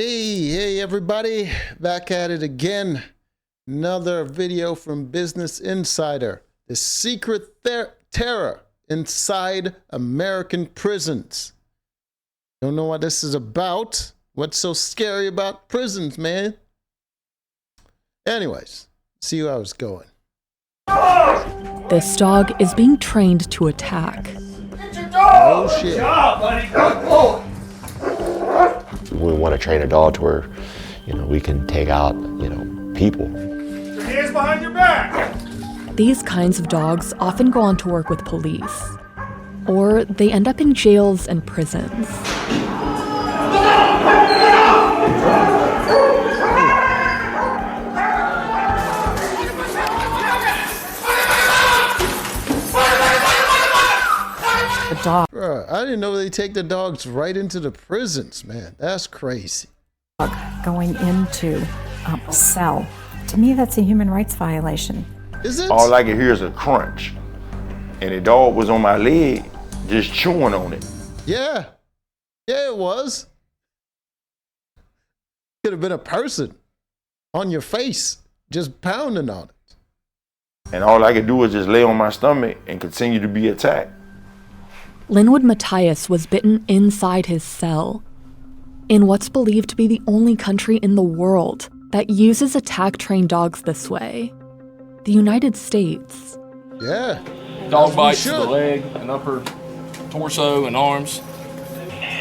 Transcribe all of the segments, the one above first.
Hey everybody, back at it again. Another video from Business Insider. The secret terror inside American prisons. Don't know what this is about. What's so scary about prisons, man? Anyways, see how it's going. This dog is being trained to attack. Get your dog! Oh shit. Good job, buddy. Good boy. We want to train a dog to where, we can take out, people. Your hands behind your back. These kinds of dogs often go on to work with police, or they end up in jails and prisons. The dog Bruh, I didn't know they take the dogs right into the prisons, man. That's crazy. Going into a cell. To me, that's a human rights violation. Is it? All I could hear is a crunch. And the dog was on my leg, just chewing on it. Yeah. Yeah, it was. Could have been a person on your face, just pounding on it. And all I could do was just lay on my stomach and continue to be attacked. Linwood Matthias was bitten inside his cell, in what's believed to be the only country in the world that uses attack-trained dogs this way, the United States. Yeah. Dog bites to the leg and upper torso and arms.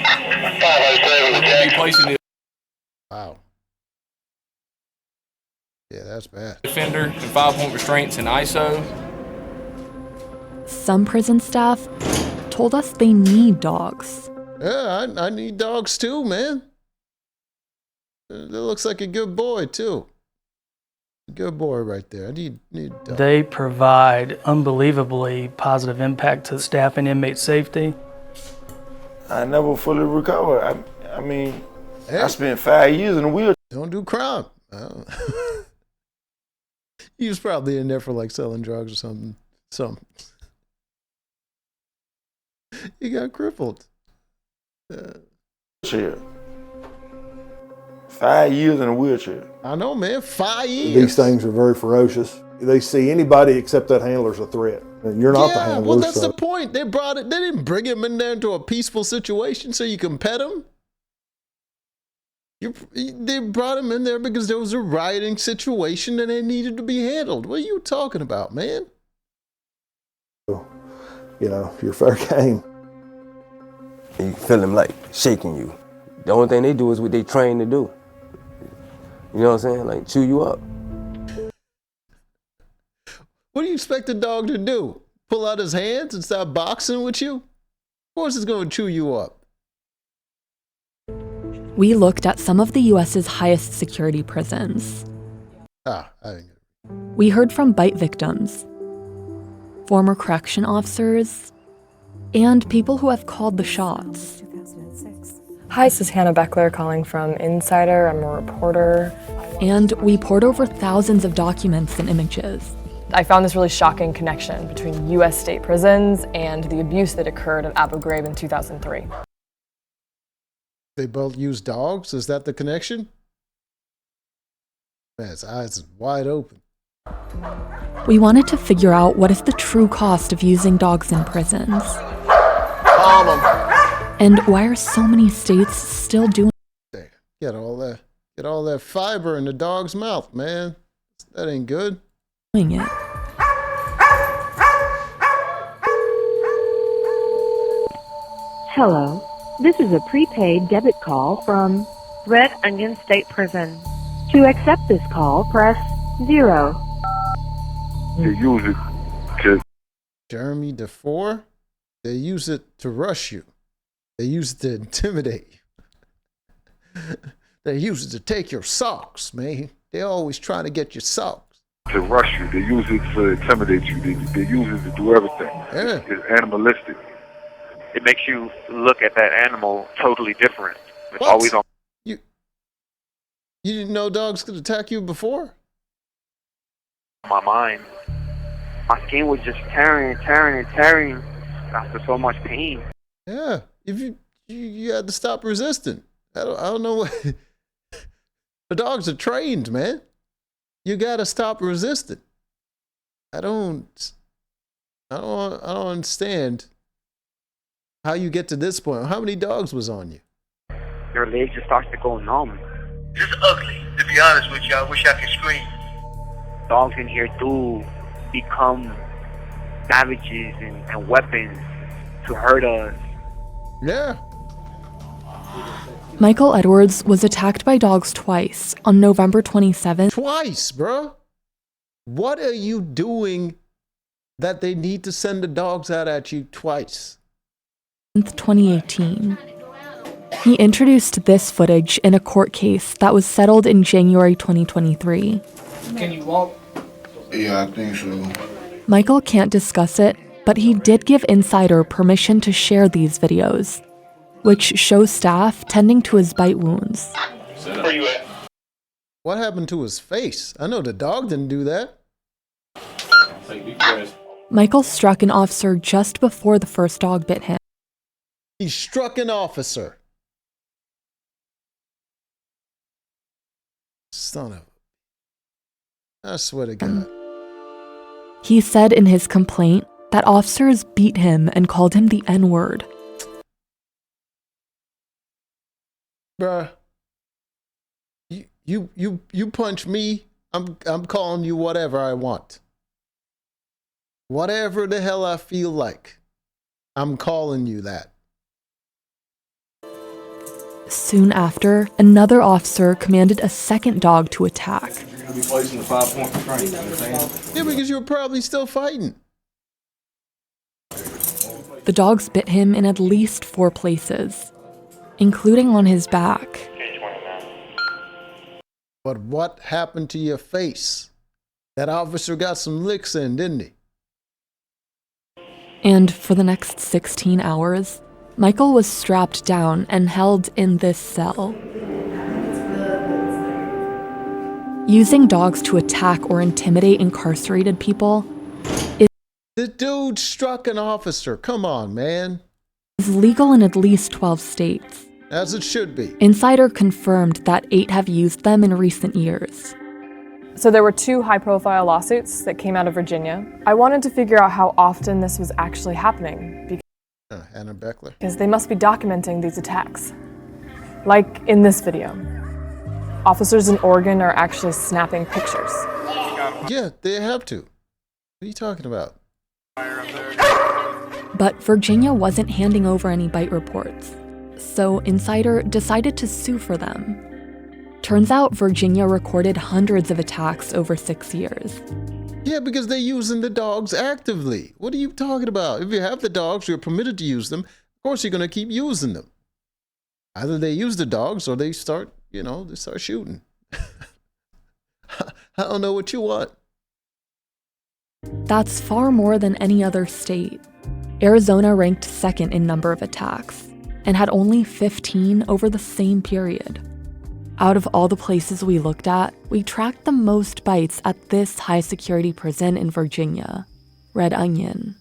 We're going to be placing the Wow. Yeah, that's bad. offender in 5-point restraints and ISO. Some prison staff told us they need dogs. Yeah, I need dogs too, man. That looks like a good boy too. A good boy right there. I need dogs. They provide unbelievably positive impact to staff and inmate safety. I never fully recovered. I mean, Hey, I spent 5 years in a wheelchair. don't do crime. He was probably in there for like selling drugs or something. He got crippled. 5 years in a wheelchair. I know, man. 5 years. These things are very ferocious. They see anybody except that handler's a threat, and you're not the Yeah, handler. well, that's so. the point. They brought it. They didn't bring him in there into a peaceful situation so you can pet him. They brought him in there because there was a rioting situation and it needed to be handled. What are you talking about, man? You're fair game. You feel them like shaking you. The only thing they do is what they train to do. You know what I'm saying? Like chew you up. What do you expect the dog to do? Pull out his hands and start boxing with you? Of course it's going to chew you up. We looked at some of the US's highest security prisons. I didn't get it. We heard from bite victims, former correction officers, and people who have called the shots. 2006. Hi, this is Hannah Beckler calling from Insider. I'm a reporter. And we poured over thousands of documents and images. I found this really shocking connection between U.S. state prisons and the abuse that occurred at Abu Ghraib in 2003. They both use dogs? Is that the connection? Man, his eyes are wide open. We wanted to figure out what is the true cost of using dogs in prisons. And why are so many states still doing There. Get all that fiber in the dog's mouth, man. That ain't good. it? Hello, this is a prepaid debit call from Red Onion State Prison. To accept this call, press 0. They use it to Jeremy DeFore, they use it to rush you. They use it to intimidate you. They use it to take your socks, man. They're always trying to get your socks. rush you. They use it to intimidate you. They use it to do everything. Yeah. It's animalistic. It makes you look at that animal totally different. It's What? always on You didn't know dogs could attack you before? my mind. My skin was just tearing after so much pain. Yeah. If you had to stop resisting. I don't know what The dogs are trained, man. You gotta stop resisting. I don't understand how you get to this point. How many dogs was on you? Their legs just starts to go numb. It's ugly, to be honest with you. I wish I could scream. Dogs in here do become savages and weapons to hurt us. Yeah. Michael Edwards was attacked by dogs twice on November 27th. Twice, bro. What are you doing that they need to send the dogs out at you twice? 2018. He introduced this footage in a court case that was settled in January 2023. Can you walk? Yeah, I think so. Michael can't discuss it, but he did give Insider permission to share these videos, which show staff tending to his bite wounds. Where you at? What happened to his face? I know the dog didn't do that. Michael struck an officer just before the first dog bit him. He struck an officer. Son of... I swear to God. He said in his complaint that officers beat him and called him the N-word. Bruh, you punch me, I'm calling you whatever I want. Whatever the hell I feel like, I'm calling you that. Soon after, another officer commanded a second dog to attack. You're going to be placing the 5-point restraint, you understand? Yeah, because you were probably still fighting. The dogs bit him in at least 4 places, including on his back. But what happened to your face? That officer got some licks in, didn't he? And for the next 16 hours, Michael was strapped down and held in this cell. Using dogs to attack or intimidate incarcerated people The dude struck an officer. Come on, man. is legal in at least 12 states. As it should be. Insider confirmed that 8 have used them in recent years. So there were 2 high-profile lawsuits that came out of Virginia. I wanted to figure out how often this was actually happening Anna Beckler. because they must be documenting these attacks. Like in this video. Officers in Oregon are actually snapping pictures. Yeah, they have to. What are you talking about? But Virginia wasn't handing over any bite reports, so Insider decided to sue for them. Turns out Virginia recorded hundreds of attacks over 6 years. Yeah, because they're using the dogs actively. What are you talking about? If you have the dogs, you're permitted to use them. Of course, you're going to keep using them. Either they use the dogs or they start, they start shooting. I don't know what you want. That's far more than any other state. Arizona ranked second in number of attacks and had only 15 over the same period. Out of all the places we looked at, we tracked the most bites at this high-security prison in Virginia, Red Onion.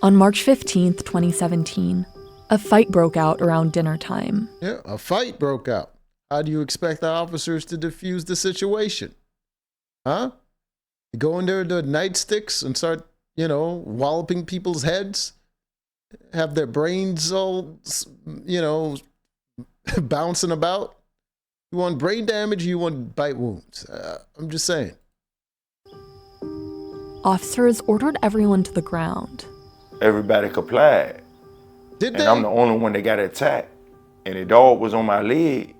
On March 15th, 2017, a fight broke out around dinner time. Yeah, a fight broke out. How do you expect the officers to defuse the situation? Huh? You go in there with the nightsticks and start, walloping people's heads? Have their brains all, bouncing about? You want brain damage, you want bite wounds. I'm just saying. Officers ordered everyone to the ground. Everybody complied. Did they? And I'm the only one that got attacked. And the dog was on my leg.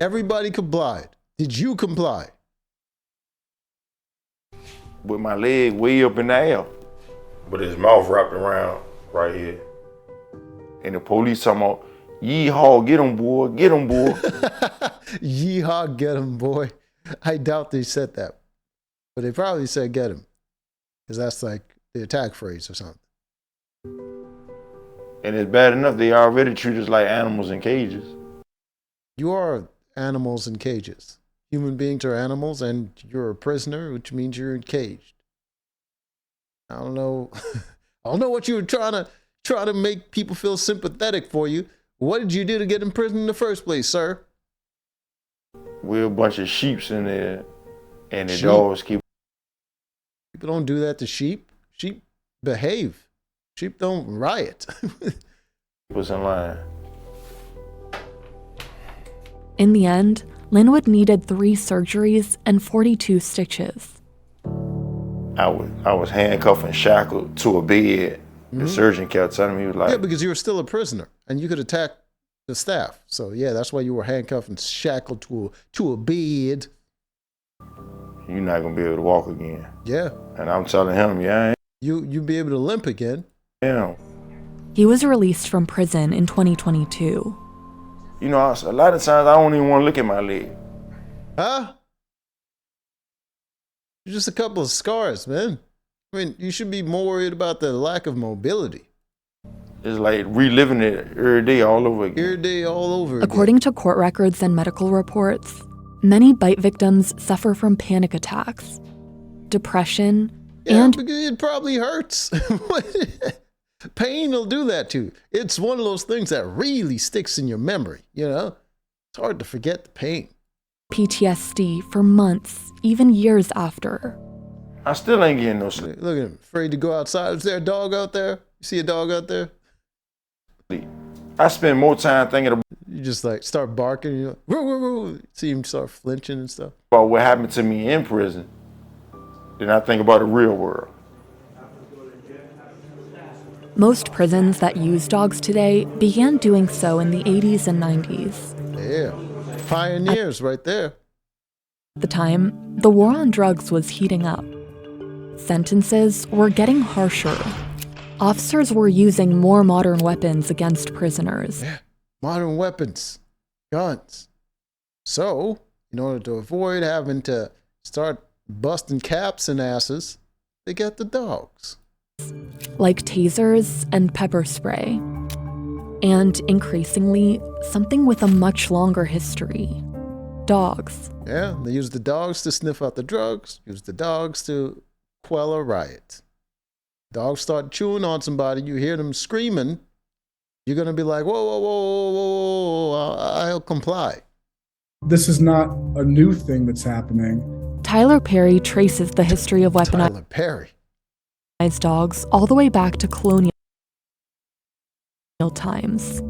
Everybody complied. Did you comply? With my leg way up in the air. But his mouth wrapped around right here. And the police talking about, yeehaw, get him, boy, get him, boy. Yeehaw, get him, boy. I doubt they said that. But they probably said get him. Because that's like the attack phrase or something. And it's bad enough they already treat us like animals in cages. You are animals in cages. Human beings are animals and you're a prisoner, which means you're encaged. I don't know. I don't know what you were trying to make people feel sympathetic for you. What did you do to get in prison in the first place, sir? We're a bunch of sheeps in there, and the Sheep? dogs keep People don't do that to sheep. Sheep behave. Sheep don't riot. us in line. In the end, Linwood needed 3 surgeries and 42 stitches. I was handcuffed and shackled to a bed. The surgeon kept telling me, he was like, Yeah, because you were still a prisoner and you could attack the staff. So yeah, that's why you were handcuffed and shackled to a bed. you're not gonna be able to walk again. Yeah. And I'm telling him, yeah, You'd be able to limp again. I am. He was released from prison in 2022. You know, a lot of times I don't even want to look at my leg. Huh? Just a couple of scars, man. I mean, you should be more worried about the lack of mobility. It's like reliving it every day all over again. Every day all over again. According to court records and medical reports, many bite victims suffer from panic attacks, depression, Yeah, and because it probably hurts. Pain will do that to you. It's one of those things that really sticks in your memory, you know? It's hard to forget the pain. PTSD for months, even years after. I still ain't getting no sleep. Look at him, afraid to go outside. Is there a dog out there? You see a dog out there? I spend more time thinking You just like start barking, you're like, woo, woo, woo. See him start flinching and stuff. about what happened to me in prison than I think about the real world. Most prisons that use dogs today began doing so in the 80s and 90s. Yeah, pioneers right there. At the time, the war on drugs was heating up. Sentences were getting harsher. Officers were using more modern weapons against prisoners. Yeah, modern weapons, guns. So, in order to avoid having to start busting caps and asses, they got the dogs. Like tasers and pepper spray. And increasingly, something with a much longer history. Dogs. Yeah, they use the dogs to sniff out the drugs, use the dogs to quell a riot. Dogs start chewing on somebody, you hear them screaming, you're going to be like, whoa, whoa, whoa, whoa, whoa, I'll comply. This is not a new thing that's happening. Tyler Perry traces the history of weaponized Tyler Perry. dogs all the way back to colonial times.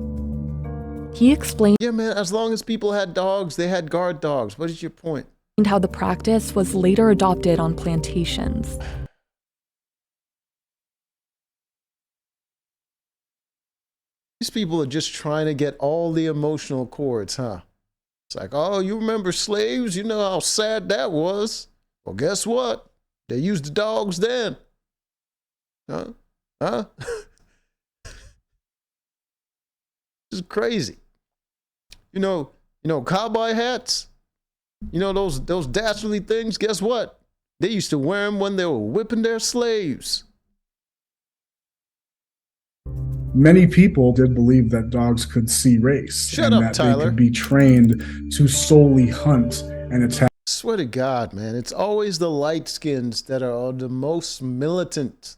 He explained Yeah, man, as long as people had dogs, they had guard dogs. What is your point? how the practice was later adopted on plantations. These people are just trying to get all the emotional chords, huh? It's like, oh, you remember slaves? You know how sad that was. Well, guess what? They used the dogs then. Huh? Huh? This is crazy. You know, cowboy hats? You know those dastardly things? Guess what? They used to wear them when they were whipping their slaves. Many people did believe that dogs could see race. Shut and up, that Tyler. they could be trained to solely hunt and attack. Swear to God, man, it's always the light skins that are the most militant.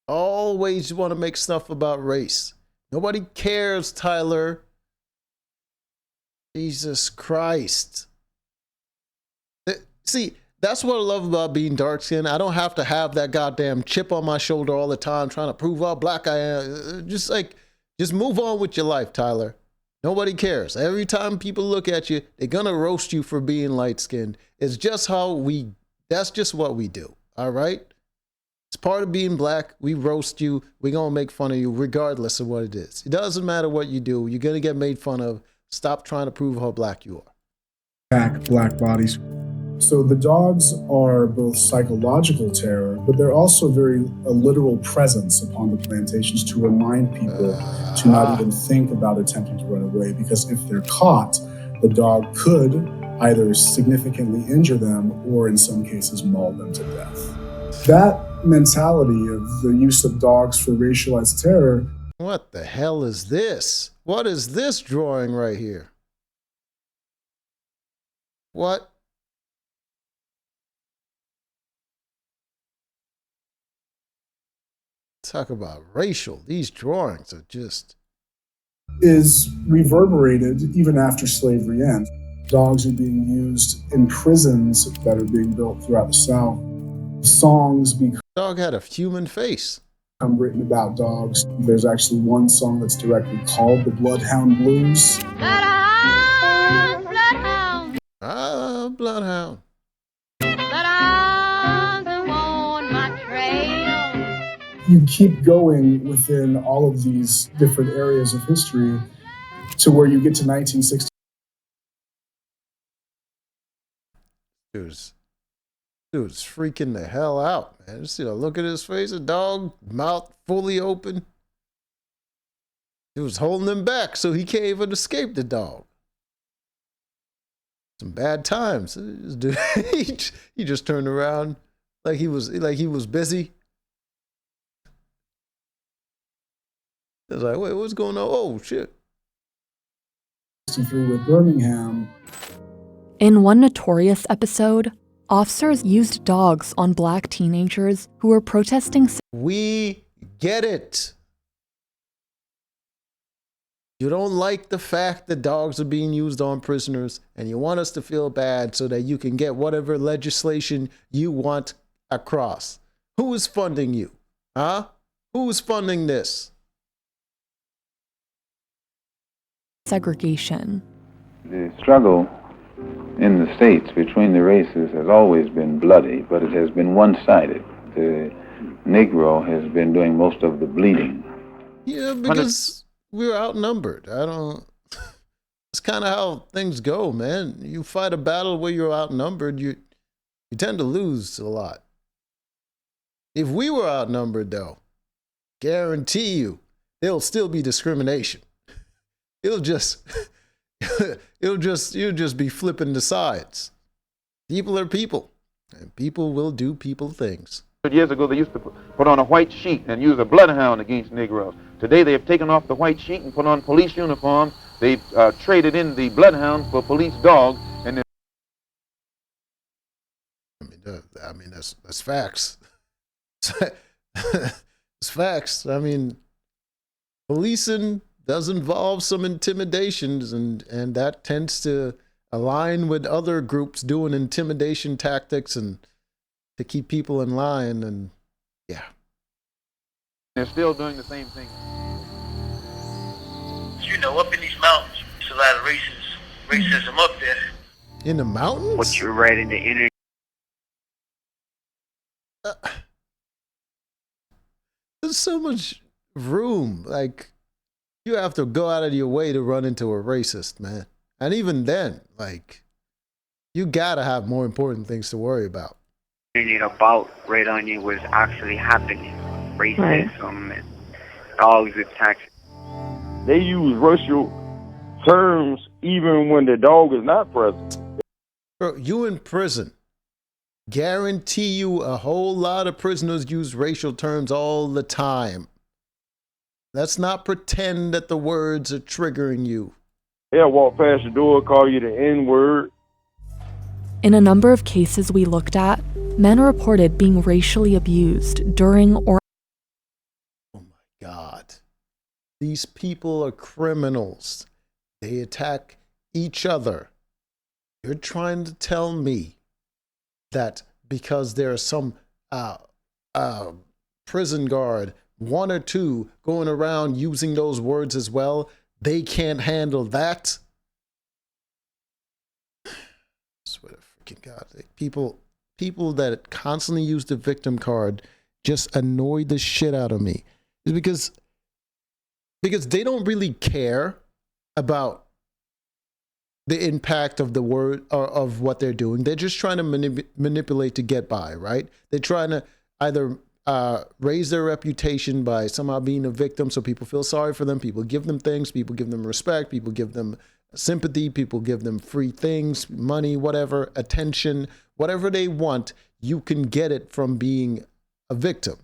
Always want to make stuff about race. Nobody cares, Tyler. Jesus Christ. See, that's what I love about being dark skinned. I don't have to have that goddamn chip on my shoulder all the time trying to prove how black I am. Just move on with your life, Tyler. Nobody cares. Every time people look at you, they're gonna roast you for being light skinned. It's just that's just what we do. All right? It's part of being black. We roast you. We're gonna make fun of you regardless of what it is. It doesn't matter what you do. You're gonna get made fun of. Stop trying to prove how black you are. Attack black bodies. So the dogs are both psychological terror, but they're also a literal presence upon the plantations to remind people to not even think about attempting to run away, because if they're caught, the dog could either significantly injure them or in some cases maul them to death. That mentality of the use of dogs for racialized terror. What the hell is this? What is this drawing right here? What? Talk about racial. These drawings are just... Is reverberated even after slavery ends. Dogs are being used in prisons that are being built throughout the South. Songs become Dog had a human face. Written about dogs. There's actually one song that's directly called the Bloodhound Blues. Bloodhound. Ah, Bloodhound. You keep going within all of these different areas of history to where you get to 1960. Dude's freaking the hell out, man. Just see the look at his face, a dog, mouth fully open. He was holding him back so he can't even escape the dog. Some bad times. Dude, he just turned around like he was busy. I was like, wait, what's going on? Oh shit. 63 with Birmingham. In one notorious episode, officers used dogs on black teenagers who were protesting. We get it. You don't like the fact that dogs are being used on prisoners, and you want us to feel bad so that you can get whatever legislation you want across. Who is funding you? Huh? Who is funding this? Segregation. The struggle in the states between the races has always been bloody, but it has been one-sided. The Negro has been doing most of the bleeding. Yeah, because we're outnumbered. It's kind of how things go, man. You fight a battle where you're outnumbered, you tend to lose a lot. If we were outnumbered, though, guarantee you, there'll still be discrimination. You'll just be flipping the sides. People are people, and people will do people things. Years ago, they used to put on a white sheet and use a bloodhound against Negroes. Today, they have taken off the white sheet and put on police uniforms. They've traded in the bloodhound for police dog. And I mean, that's facts. It's facts. I mean, policing does involve some intimidations, and that tends to align with other groups doing intimidation tactics and to keep people in line, and yeah. They're still doing the same thing. You know, up in these mountains, there's a lot of racism up there. In the mountains? What you read in the internet. There's so much room. Like, you have to go out of your way to run into a racist, man. And even then, like, you gotta have more important things to worry about. About Red Onion was actually happening. Racism and dogs attacks. They use racial terms even when the dog is not present. Bro, you in prison. Guarantee you a whole lot of prisoners use racial terms all the time. Let's not pretend that the words are triggering you. They'll walk past your door, call you the N-word. In a number of cases we looked at, men reported being racially abused during or... Oh my God. These people are criminals. They attack each other. You're trying to tell me that because there's some prison guard, one or two, going around using those words as well, they can't handle that? I swear to freaking God. People that constantly use the victim card just annoy the shit out of me. It's because they don't really care about the impact of the word or of what they're doing. They're just trying to manipulate to get by, right? They're trying to either raise their reputation by somehow being a victim so people feel sorry for them. People give them things. People give them respect. People give them sympathy. People give them free things, money, whatever, attention, whatever they want. You can get it from being a victim.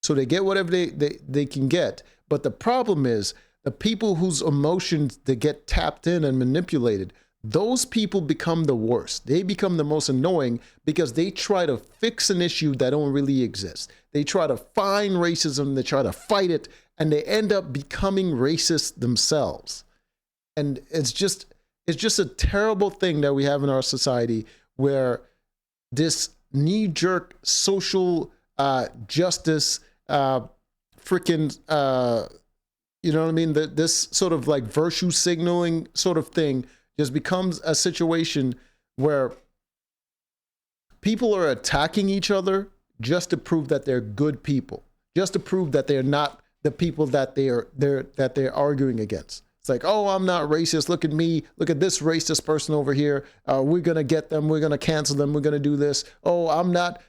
So they get whatever they can get. But the problem is, the people whose emotions that get tapped in and manipulated, those people become the worst. They become the most annoying because they try to fix an issue that don't really exist. They try to find racism, they try to fight it, and they end up becoming racist themselves. And it's It's just a terrible thing that we have in our society where this knee-jerk social justice freaking you know what I mean? This sort of like virtue signaling sort of thing just becomes a situation where people are attacking each other just to prove that they're good people, just to prove that they're not the people that they're arguing against. It's like, oh, I'm not racist. Look at me. Look at this racist person over here. We're gonna get them. We're gonna cancel them. We're gonna do this. Oh, I'm not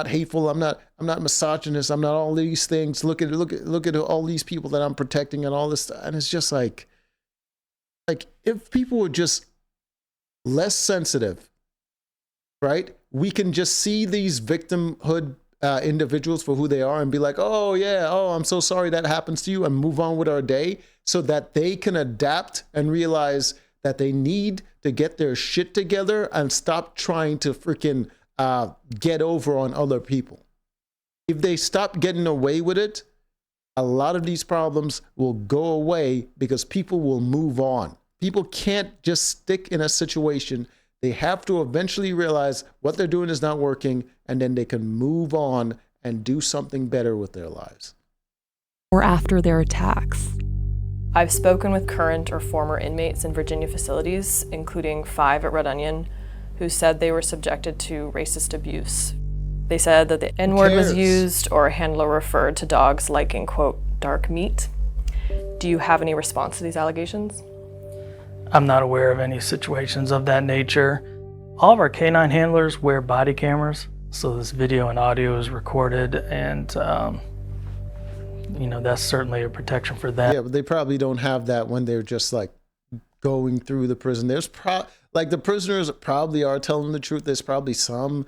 hateful. I'm not misogynist. I'm not all these things. Look at all these people that I'm protecting and all this stuff. And it's just like if people were just less sensitive, right? We can just see these victimhood individuals for who they are and be like, oh yeah, oh, I'm so sorry that happens to you, and move on with our day, so that they can adapt and realize that they need to get their shit together and stop trying to freaking get over on other people. If they stop getting away with it, a lot of these problems will go away because people will move on. People can't just stick in a situation. They have to eventually realize what they're doing is not working, and then they can move on and do something better with their lives. Or after their attacks. I've spoken with current or former inmates in Virginia facilities, including 5 at Red Onion, who said they were subjected to racist abuse. They said that the N-word was used, or a handler referred to dogs liking, quote, dark meat. Do you have any response to these allegations? I'm not aware of any situations of that nature. All of our canine handlers wear body cameras, so this video and audio is recorded, and that's certainly a protection for them. Yeah, but they probably don't have that when they're just like going through the prison. There's like the prisoners probably are telling the truth. There's probably some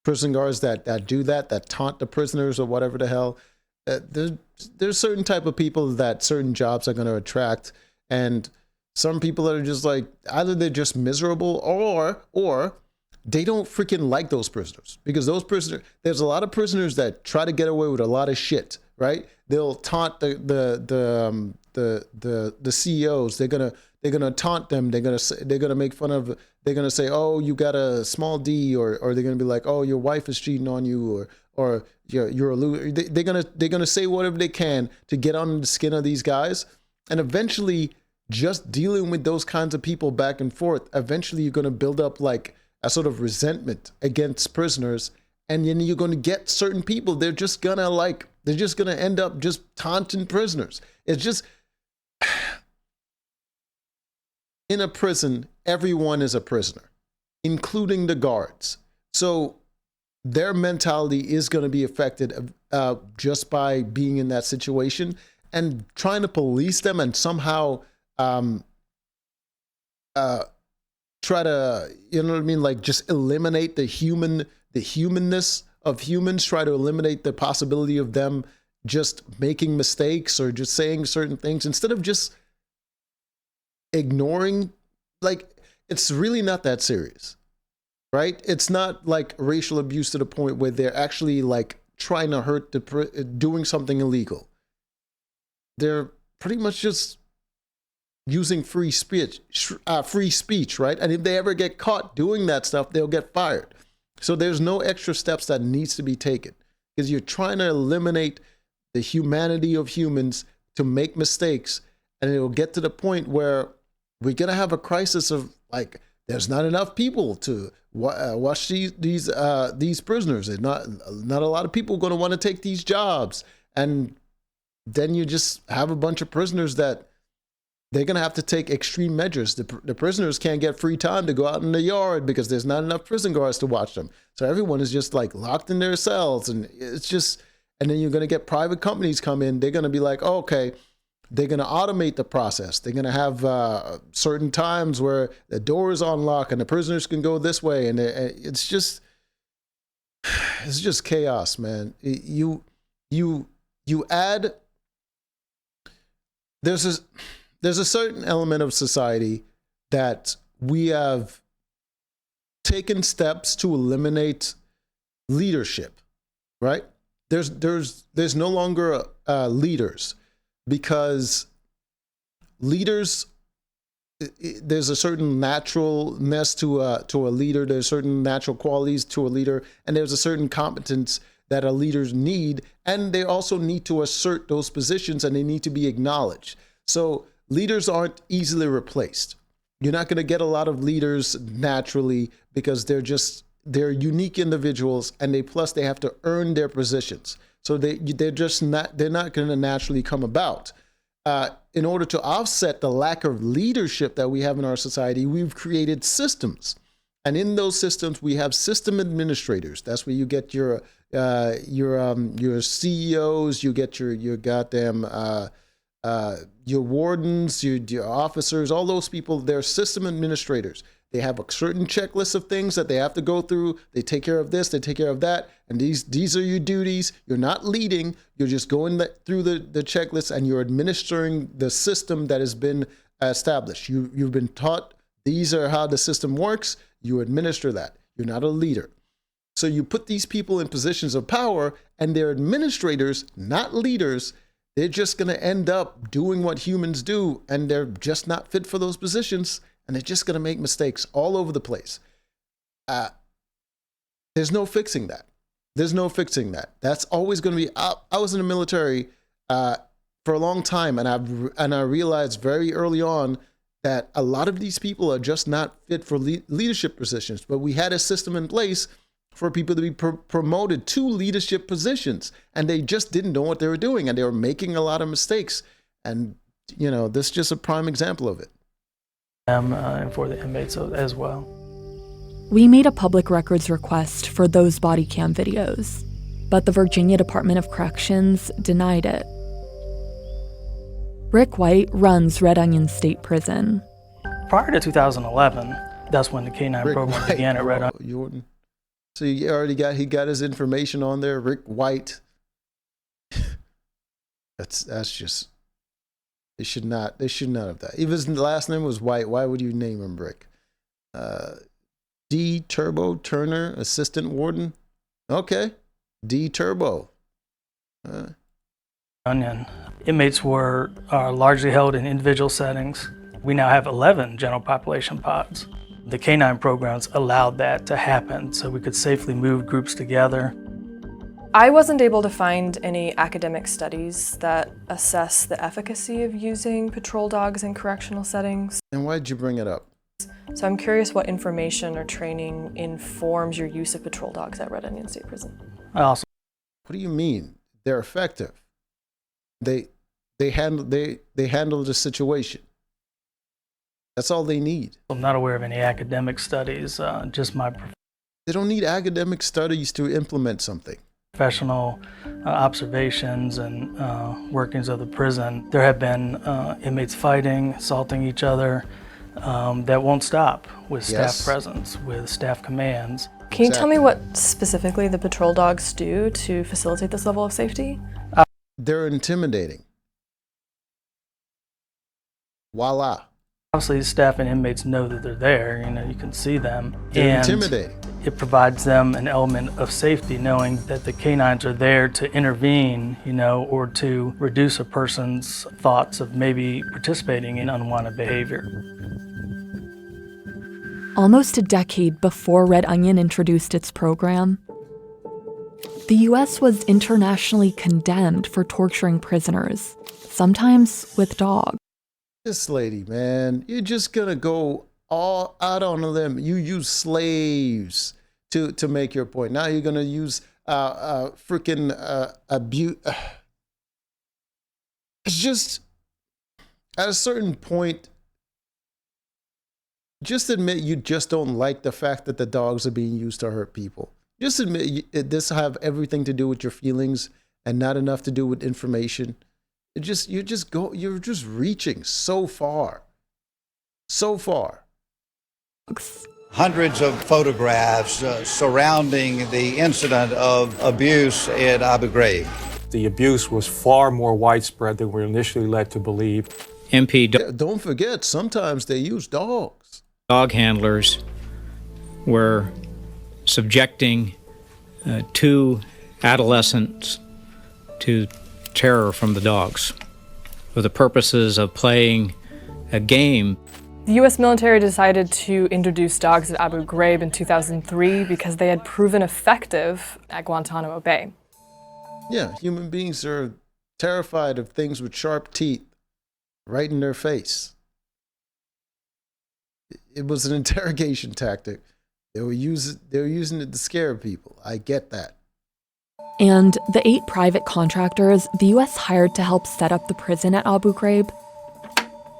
prison guards that do that taunt the prisoners or whatever the hell. There's certain type of people that certain jobs are going to attract, and some people that are just like, either they're just miserable or they don't freaking like those prisoners, because those prisoners, there's a lot of prisoners that try to get away with a lot of shit, right? They'll taunt the CEOs. They're gonna taunt them. They're gonna make fun of. They're gonna say, oh, you got a small D, or they're gonna be like, oh, your wife is cheating on you, or you're a loser. They're gonna say whatever they can to get on the skin of these guys, and eventually, just dealing with those kinds of people back and forth, eventually you're gonna build up like a sort of resentment against prisoners, and then you're gonna get certain people. They're just gonna end up just taunting prisoners. It's just in a prison, everyone is a prisoner, including the guards. So their mentality is going to be affected just by being in that situation, and trying to police them and somehow try to, you know what I mean, like just eliminate the humanness of humans, try to eliminate the possibility of them just making mistakes or just saying certain things instead of just ignoring. Like, it's really not that serious, right? It's not like racial abuse to the point where they're actually like trying to hurt doing something illegal. They're pretty much just using free speech, right? And if they ever get caught doing that stuff, they'll get fired. So there's no extra steps that needs to be taken, because you're trying to eliminate the humanity of humans to make mistakes, and it'll get to the point where we're gonna have a crisis of like, there's not enough people to watch these prisoners. There's not a lot of people going to want to take these jobs, and then you just have a bunch of prisoners that they're going to have to take extreme measures. The prisoners can't get free time to go out in the yard because there's not enough prison guards to watch them. So everyone is just like locked in their cells, and it's just, and then you're going to get private companies come in. They're going to be like, oh, okay, they're going to automate the process. They're going to have certain times where the door is on lock and the prisoners can go this way. And it's just chaos, man. You add, there's a certain element of society that we have taken steps to eliminate leadership, right? There's no longer leaders, because leaders there's a certain naturalness to a leader. There's certain natural qualities to a leader, and there's a certain competence that a leaders need, and they also need to assert those positions, and they need to be acknowledged. So leaders aren't easily replaced. You're not going to get a lot of leaders naturally because they're unique individuals, and they have to earn their positions. So they're not going to naturally come about. In order to offset the lack of leadership that we have in our society, we've created systems. And in those systems, we have system administrators. That's where you get your CEOs, you get your goddamn your wardens, your officers, all those people. They're system administrators. They have a certain checklist of things that they have to go through. They take care of this, they take care of that, and these are your duties. You're not leading. You're just going through the checklist, and you're administering the system that has been established. You've been taught these are how the system works. You administer that. You're not a leader. So you put these people in positions of power, and they're administrators, not leaders. They're just going to end up doing what humans do, and they're just not fit for those positions. And they're just going to make mistakes all over the place. There's no fixing that. There's no fixing that. That's always going to be. I was in the military for a long time, and I realized very early on that a lot of these people are just not fit for leadership positions. But we had a system in place for people to be promoted to leadership positions, and they just didn't know what they were doing, and they were making a lot of mistakes. And this is just a prime example of it. And for the inmates as well. We made a public records request for those body cam videos, but the Virginia Department of Corrections denied it. Rick White runs Red Onion State Prison. Prior to 2011, that's when the K-9 program began at Red Onion. So he got his information on there, Rick White. That's just. They should not have that. If his last name was White, why would you name him Rick? D. Turbo Turner, assistant warden. Okay, D. Turbo. Onion. Inmates are largely held in individual settings. We now have 11 general population pods. The K-9 programs allowed that to happen, so we could safely move groups together. I wasn't able to find any academic studies that assess the efficacy of using patrol dogs in correctional settings. And why did you bring it up? So I'm curious what information or training informs your use of patrol dogs at Red Onion State Prison. What do you mean? They're effective. They handle the situation. That's all they need. I'm not aware of any academic studies, just my... They don't need academic studies to implement something. Professional observations and workings of the prison. There have been inmates fighting, assaulting each other that won't stop with staff presence, with staff commands. Can you tell me what specifically the patrol dogs do to facilitate this level of safety? They're intimidating. Voila. Obviously, staff and inmates know that they're there. You can see them. They're intimidating. It provides them an element of safety, knowing that the canines are there to intervene, or to reduce a person's thoughts of maybe participating in unwanted behavior. Almost a decade before Red Onion introduced its program, the U.S. was internationally condemned for torturing prisoners, sometimes with dogs. This lady, man, you're just gonna go all out on a limb. You use slaves to make your point. Now you're gonna use freaking abuse. It's just at a certain point. Just admit you just don't like the fact that the dogs are being used to hurt people. Just admit this have everything to do with your feelings and not enough to do with information. You're just reaching so far. So far. Hundreds of photographs surrounding the incident of abuse at Abu Ghraib. The abuse was far more widespread than we were initially led to believe. Don't forget, sometimes they use dogs. Dog handlers were subjecting 2 adolescents to terror from the dogs for the purposes of playing a game. The U.S. military decided to introduce dogs at Abu Ghraib in 2003 because they had proven effective at Guantanamo Bay. Yeah, human beings are terrified of things with sharp teeth right in their face. It was an interrogation tactic. They were using it to scare people. I get that. And the 8 private contractors the U.S. hired to help set up the prison at Abu Ghraib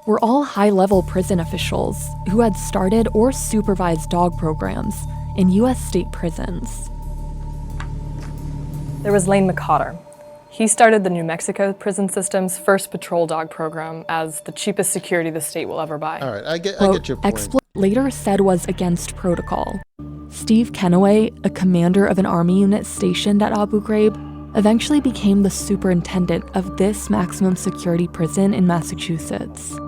were all high-level prison officials who had started or supervised dog programs in U.S. state prisons. There was Lane McCotter. He started the New Mexico prison system's first patrol dog program as the cheapest security the state will ever buy. All right, I get your point. Exploit later said was against protocol. Steve Kennaway, a commander of an army unit stationed at Abu Ghraib, eventually became the superintendent of this maximum security prison in Massachusetts.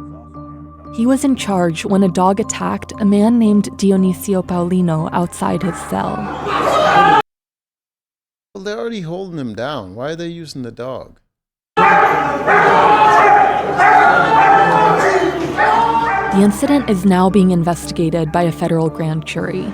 He was in charge when a dog attacked a man named Dionisio Paulino outside his cell. Well, they're already holding him down. Why are they using the dog? The incident is now being investigated by a federal grand jury.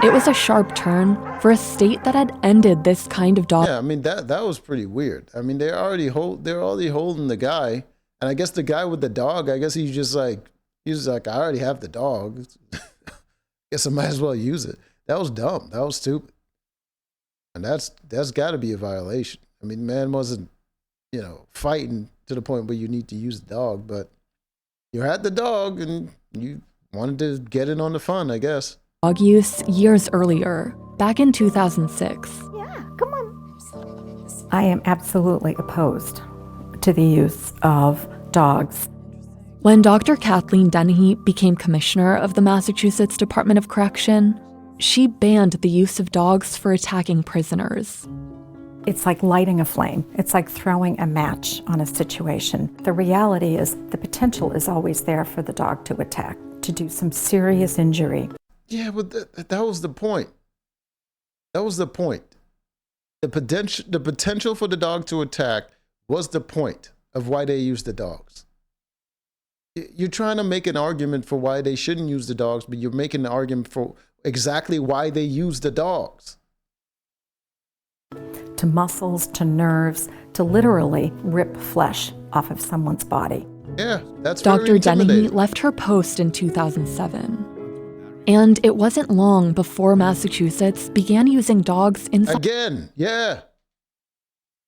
It was a sharp turn for a state that had ended this kind of dog. Yeah, I mean that was pretty weird. I mean they're already holding the guy, and I guess the guy with the dog, I guess he's like I already have the dog. Guess I might as well use it. That was dumb. That was stupid. And that's got to be a violation. I mean, man wasn't, fighting to the point where you need to use the dog, but you had the dog and you wanted to get in on the fun, I guess. Dog use years earlier, back in 2006. I am absolutely opposed to the use of dogs. When Dr. Kathleen Dennehy became commissioner of the Massachusetts Department of Correction, she banned the use of dogs for attacking prisoners. It's like lighting a flame. It's like throwing a match on a situation. The reality is the potential is always there for the dog to attack, to do some serious injury. Yeah, but that was the point. That was the point. The potential for the dog to attack was the point of why they used the dogs. You're trying to make an argument for why they shouldn't use the dogs, but you're making an argument for exactly why they use the dogs. To muscles, to nerves, to literally rip flesh off of someone's body. Yeah, that's Dr. Dennehy left her post in 2007. And it wasn't long before Massachusetts began using dogs inside. Again, yeah.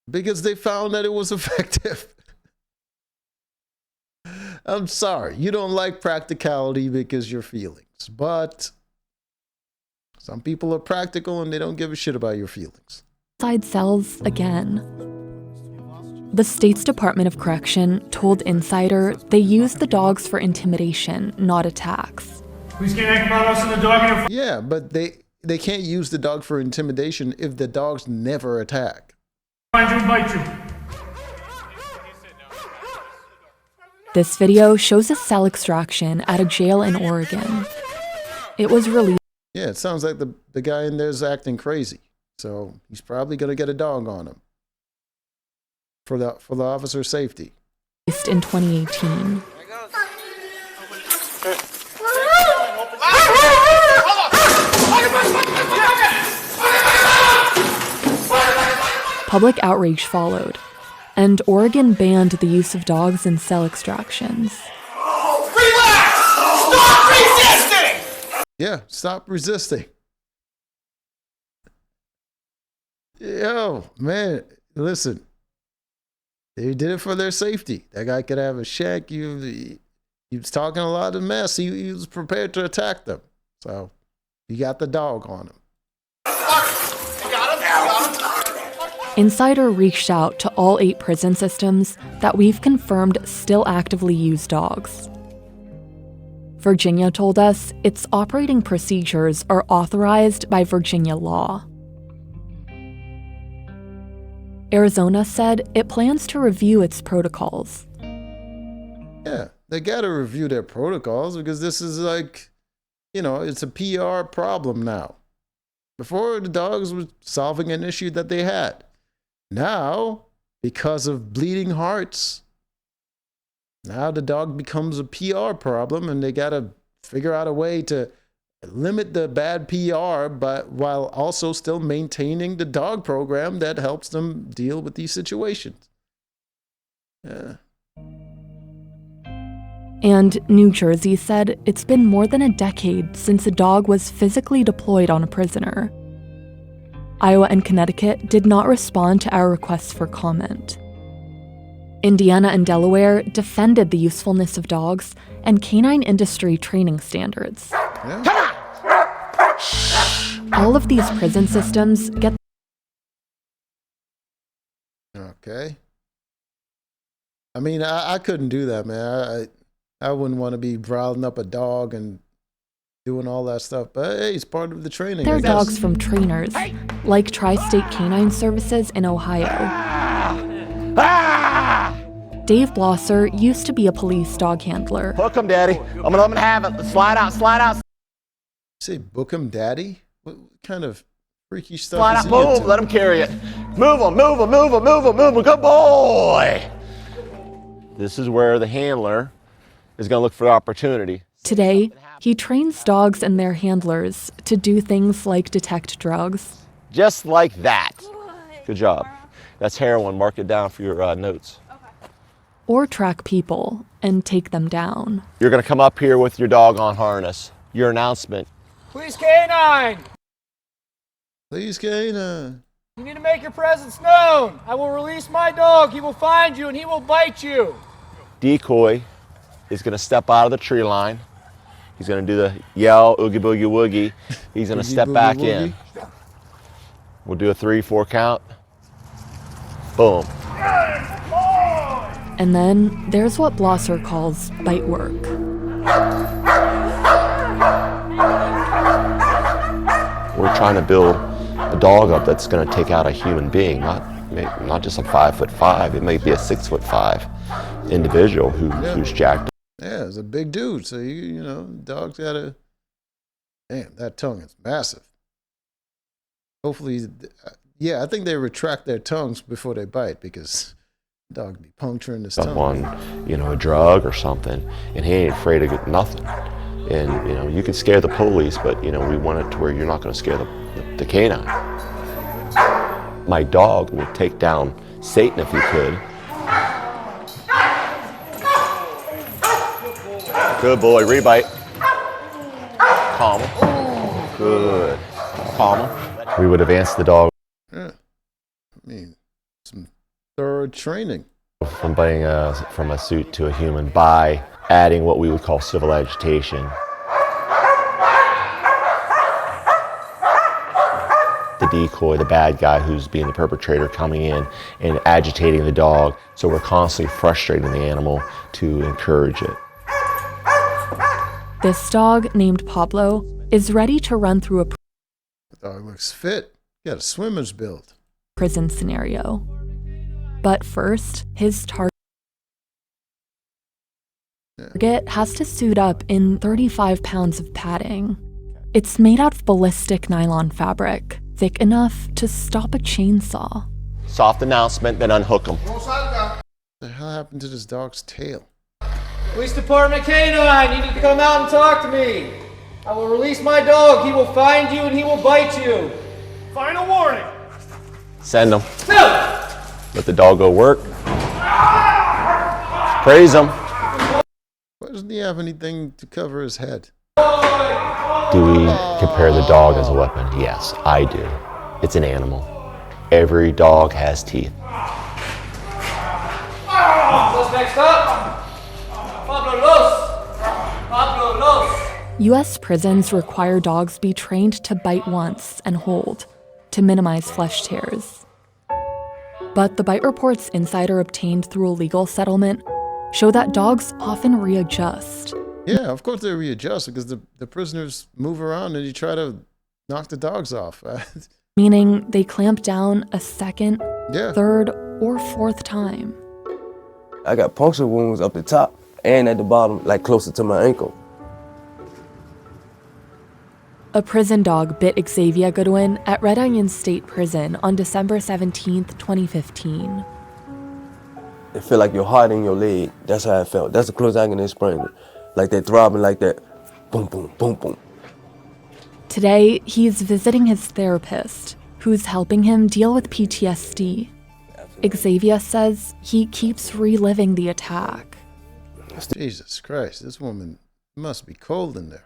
Because they found that it was effective. I'm sorry, you don't like practicality because your feelings, but some people are practical and they don't give a shit about your feelings. Inside cells again. The state's Department of Correction told Insider they used the dogs for intimidation, not attacks. Please can't act about us and the dog. Yeah, but they can't use the dog for intimidation if the dogs never attack. Find you and bite you. This video shows a cell extraction at a jail in Oregon. It was released. Yeah, it sounds like the guy in there is acting crazy. So he's probably going to get a dog on him for the officer's safety. In 2018. Public outrage followed, and Oregon banned the use of dogs in cell extractions. Relax! Stop resisting! Yeah, stop resisting. Yo, man, listen. They did it for their safety. That guy could have a shack. He was talking a lot of mess. He was prepared to attack them. So you got the dog on him. Insider reached out to all 8 prison systems that we've confirmed still actively use dogs. Virginia told us its operating procedures are authorized by Virginia law. Arizona said it plans to review its protocols. Yeah, they got to review their protocols because this is like, it's a PR problem now. Before, the dogs were solving an issue that they had. Now, because of bleeding hearts, Now the dog becomes a PR problem, and they got to figure out a way to limit the bad PR, but while also still maintaining the dog program that helps them deal with these situations. Yeah. And New Jersey said it's been more than a decade since a dog was physically deployed on a prisoner. Iowa and Connecticut did not respond to our requests for comment. Indiana and Delaware defended the usefulness of dogs and canine industry training standards. Yeah. All of these prison systems get... Okay. I mean, I couldn't do that, man. I wouldn't want to be riling up a dog and doing all that stuff. But hey, it's part of the training. They're dogs from trainers, like Tri-State Canine Services in Ohio. Dave Blosser used to be a police dog handler. Hook him, Daddy. I'm gonna have it. Slide out, slide out. Say, book him, Daddy? What kind of freaky stuff Slide is out, he move. into? Let him carry it. Move him, move him, move him, move him, move him. Good boy. This is where the handler is gonna look for the opportunity. Today, he trains dogs and their handlers to do things like detect drugs. Just like that. Good job. That's heroin. Mark it down for your notes. Or track people and take them down. You're gonna come up here with your dog on harness. Your announcement. Please, K9! Please, K9. You need to make your presence known. I will release my dog. He will find you and he will bite you. Decoy is gonna step out of the tree line. He's gonna do the yell, oogie boogie woogie. He's gonna step back in. We'll do a 3-4 count. Boom. And then there's what Blosser calls bite work. We're trying to build a dog up that's going to take out a human being, not just a 5'5". It may be a 6'5" individual who's jacked. Yeah, it's a big dude. So you know, dogs gotta. Damn, that tongue is massive. Hopefully, yeah, I think they retract their tongues before they bite because dog be puncturing his tongue. Someone, you know, a drug or something, and he ain't afraid of nothing. And you know, you can scare the police, but you know, we want it to where you're not going to scare the canine. My dog would take down Satan if he could. Good boy, rebite. Calm him. Good. Calm him. We would advance the dog. Yeah, I mean, some thorough training. From biting from a suit to a human by adding what we would call civil agitation. The decoy, the bad guy who's being the perpetrator coming in and agitating the dog. So we're constantly frustrating the animal to encourage it. This dog, named Pablo, is ready to run through a The dog looks fit. Got a swimmer's build. prison scenario. But first, his target has to suit up in 35 pounds of padding. It's made out of ballistic nylon fabric, thick enough to stop a chainsaw. Soft announcement, then unhook him. What the hell happened to this dog's tail? Police Department K9, you need to come out and talk to me. I will release my dog. He will find you and he will bite you. Final warning. Send him. No! Let the dog go work. Praise him. Why doesn't he have anything to cover his head? Do we compare the dog as a weapon? Yes, I do. It's an animal. Every dog has teeth. What's next up? Pablo Los. Pablo Los. U.S. prisons require dogs be trained to bite once and hold, to minimize flesh tears. But the bite reports Insider obtained through a legal settlement show that dogs often readjust. Yeah, of course they readjust because the prisoners move around and you try to knock the dogs off. Meaning they clamp down a second, Yeah. third, or fourth time. I got puncture wounds up the top and at the bottom, like closer to my ankle. A prison dog bit Xavier Goodwin at Red Onion State Prison on December 17, 2015. It feel like your heart in your leg. That's how I felt. That's the closest I can explain it. Like that throbbing, like that, boom, boom, boom, boom. Today, he's visiting his therapist, who's helping him deal with PTSD. Xavier says he keeps reliving the attack. Jesus Christ, this woman must be cold in there.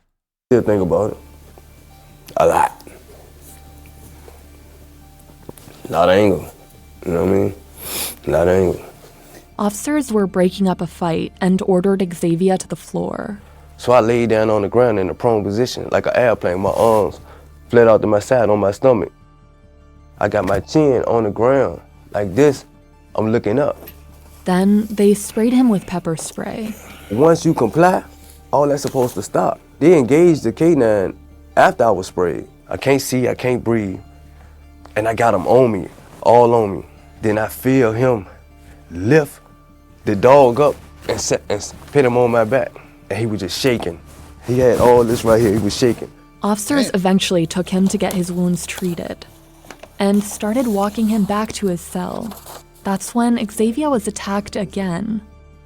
Still think about it. A lot. A lot of anger. You know what I mean? A lot of anger. Officers were breaking up a fight and ordered Xavier to the floor. So I laid down on the ground in a prone position, like an airplane. My arms fled out to my side on my stomach. I got my chin on the ground, like this. I'm looking up. Then they sprayed him with pepper spray. Once you comply, all that's supposed to stop. They engaged the K9 after I was sprayed. I can't see, I can't breathe. And I got him on me, all on me. Then I feel him lift the dog up and put him on my back. And he was just shaking. He had all this right here, he was shaking. Officers eventually took him to get his wounds treated and started walking him back to his cell. That's when Xavier was attacked again.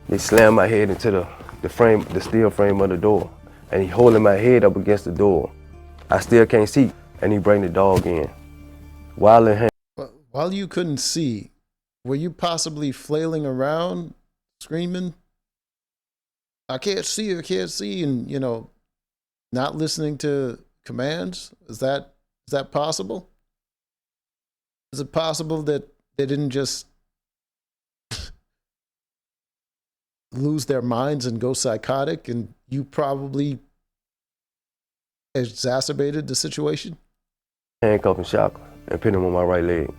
They slammed my head into the steel frame of the door, and he holding my head up against the door. I still can't see, and he bring the dog in. While in hand. While you couldn't see, were you possibly flailing around, screaming, I can't see, and, you know, not listening to commands? Is that possible? Is it possible that they didn't just lose their minds and go psychotic, and you probably exacerbated the situation? Handcuff and shock and put him on my right leg.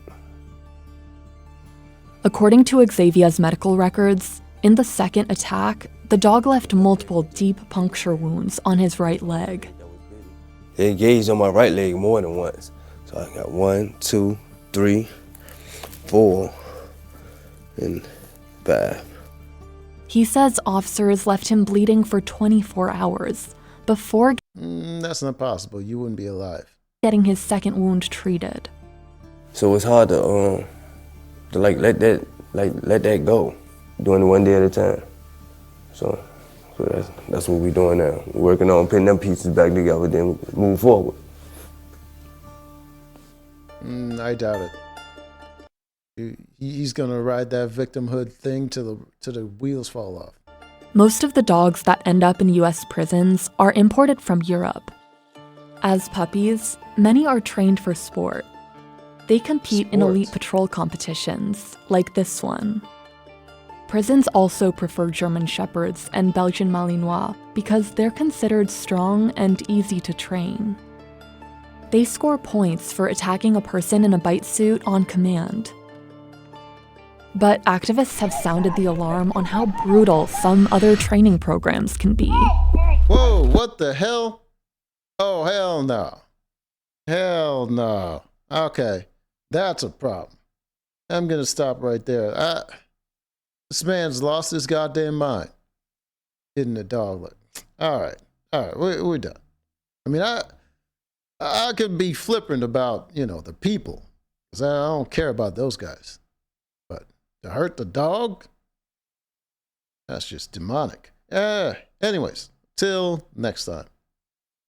According to Xavier's medical records, in the second attack, the dog left multiple deep puncture wounds on his right leg. They engaged on my right leg more than once. So I got 1, 2, 3, 4, and 5. He says officers left him bleeding for 24 hours before that's not possible. You wouldn't be alive. Getting his second wound treated. So it's hard to let that go, doing it one day at a time. So that's what we're doing now. We're working on putting them pieces back together, then move forward. I doubt it. He's gonna ride that victimhood thing till the wheels fall off. Most of the dogs that end up in U.S. prisons are imported from Europe. As puppies, many are trained for sport. They compete in elite patrol competitions, like this one. Prisons also prefer German Shepherds and Belgian Malinois because they're considered strong and easy to train. They score points for attacking a person in a bite suit on command. But activists have sounded the alarm on how brutal some other training programs can be. Whoa, what the hell? Oh, hell no. Hell no. Okay, that's a problem. I'm gonna stop right there. This man's lost his goddamn mind. Hitting the dog leg. All right, we're done. I mean, I could be flippant about, you know, the people, because I don't care about those guys. But to hurt the dog? That's just demonic. Anyways, till next time.